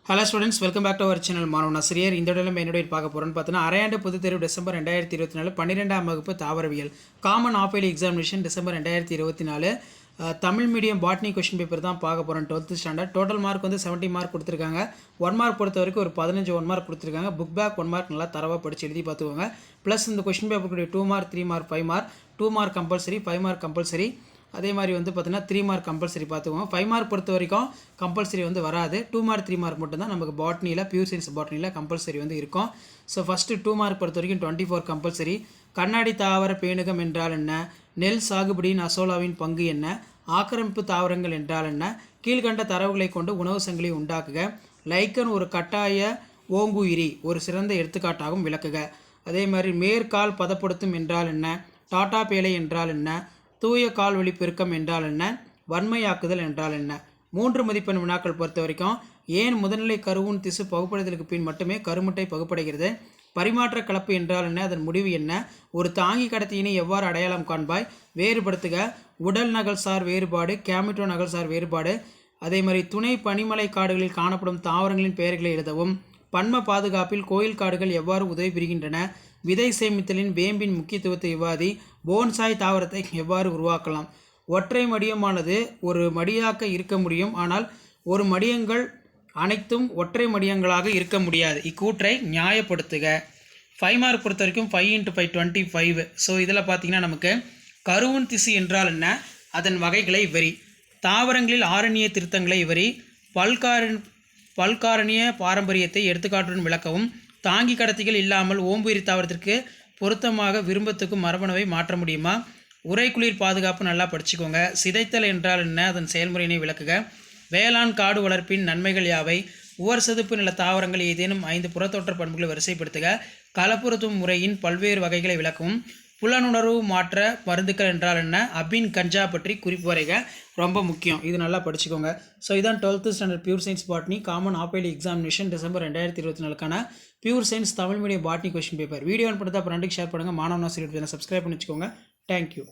Hello students, welcome back to our channel. மாணவன் ஆசிரியர். இந்த இடத்துல என்னுடைய பார்க்க போகிறோன்னு பார்த்தோன்னா, அரையாண்டு பொதுத் தேர்வு டிசம்பர் 2024 12ஆம் வகுப்பு தாவரவியல் common of yearly examination December 2024 Tamil medium botany question paper தான் பார்க்க போகிறோம். 12th standard. டோட்டல் மார்க் வந்து 70 மார்க் கொடுத்துருக்காங்க. 1 மார்க் பொறுத்த வரைக்கும் ஒரு 15 1 மார்க் கொடுத்துருக்காங்க. புக் பேக் 1 மார்க் நல்லா தரவாக படித்து எழுதி பார்த்துக்கோங்க. ப்ளஸ் இந்த கொஸ்டின் பேப்பருடைய 2 mark 3 mark 5 mark 2 mark compulsory 5 mark compulsory. அதே மாதிரி வந்து பார்த்தீங்கன்னா 3 மார்க் கம்பல்சரி பார்த்துக்குவோம். 5 மார்க் பொறுத்த வரைக்கும் கம்பல்சரி வந்து வராது. 2 மார்க் 3 மார்க் மட்டும் தான் நமக்கு பாட்னியில் பியூர் சயின்ஸ் பாட்னியில் கம்பல்சரி வந்து இருக்கும். ஸோ ஃபஸ்ட்டு 2 மார்க் பொறுத்த வரைக்கும் 24 கம்பல்சரி. கண்ணாடி தாவர பேணுகம் என்றால் என்ன? நெல் சாகுபடியின் அசோலாவின் பங்கு என்ன? ஆக்கிரமிப்பு தாவரங்கள் என்றால் என்ன? கீழ்கண்ட தரவுகளை கொண்டு உணவு சங்கிலி உண்டாக்குக. லைக்கன் ஒரு கட்டாய ஓங்குயிரி ஒரு சிறந்த எடுத்துக்காட்டாகவும் விளக்குக. அதே மாதிரி மேற்கால் பதப்படுத்தும் என்றால் என்ன? டாட்டா பேலை என்றால் என்ன? தூய கால்வழி பெருக்கம் என்றால் என்ன? வன்மையாக்குதல் என்றால் என்ன? 3 மதிப்பெண் வினாக்கள் பொறுத்த வரைக்கும், ஏன் முதல்நிலை கருவுன் திசு பகுப்படைதலுக்கு பின் மட்டுமே கருமுட்டை பகுப்படைகிறது? பரிமாற்ற கலப்பு என்றால் என்ன? அதன் முடிவு என்ன? ஒரு தாங்கி கடத்தியினை எவ்வாறு அடையாளம் காண்பாய்? வேறுபடுத்துக. உடல் நகல்சார் வேறுபாடு, கேமிட்டோ நகல்சார் வேறுபாடு. அதே மாதிரி துணை பனிமலை காடுகளில் காணப்படும் தாவரங்களின் பெயர்களை எழுதவும். பன்ம பாதுகாப்பில் கோயில் காடுகள் எவ்வாறு உதவி புரிகின்றன? விதை சேமித்தலின் வேம்பின் முக்கியத்துவத்தை விவாதி. போன்சாய் தாவரத்தை எவ்வாறு உருவாக்கலாம்? ஒற்றை மடியமானது ஒரு மடியாக்க இருக்க முடியும், ஆனால் ஒரு மடியங்கள் அனைத்தும் ஒற்றை மடியங்களாக இருக்க முடியாது. இக்கூற்றை நியாயப்படுத்துக. 5 மார்க் பொறுத்த வரைக்கும் 5 × 5 25. ஸோ இதில் பார்த்தீங்கன்னா நமக்கு கருவுன் திசு என்றால் என்ன? அதன் வகைகளை விவரி. தாவரங்களில் ஆரண்ய திருத்தங்களை விவரி. பல்காரணிய பாரம்பரியத்தை எடுத்துக்காட்டுடன் விளக்கவும். தாங்கி கடத்திகள் இல்லாமல் ஓம்புயிரி தாவரத்திற்கு பொருத்தமாக விரும்பத்துக்கும் மரபணுவை மாற்ற முடியுமா? உரைக்குளிர் பாதுகாப்பு நல்லா படிச்சுக்கோங்க. சிதைத்தல் என்றால் என்ன? அதன் செயல்முறையினை விளக்குக. வேளாண் காடு வளர்ப்பின் நன்மைகள் யாவை? உவர் சதுப்பு நில தாவரங்கள் ஏதேனும் 5 புறத்தோற்ற பண்புகளை வரிசைப்படுத்துக. களப்புறுத்தும் முறையின் பல்வேறு வகைகளை விளக்கவும். புலனுணர்வு மாற்ற மருந்துக்கள் என்றால் என்ன? அபின் கஞ்சா பற்றி குறிப்பு வரைக. ரொம்ப முக்கியம், இது நல்லா படிச்சுக்கோங்க. ஸோ இதான் 12th standard pure science botany common of yearly examination December 2024 pure science Tamil medium botany question paper. Video பண்ணுறதா ஃப்ரெண்டுக்கு ஷேர் பண்ணுங்கள். மாணவன் ஆசிரியர் சப்ஸ்கிரைப் பண்ணி வச்சுக்கோங்க. தேங்க்யூ.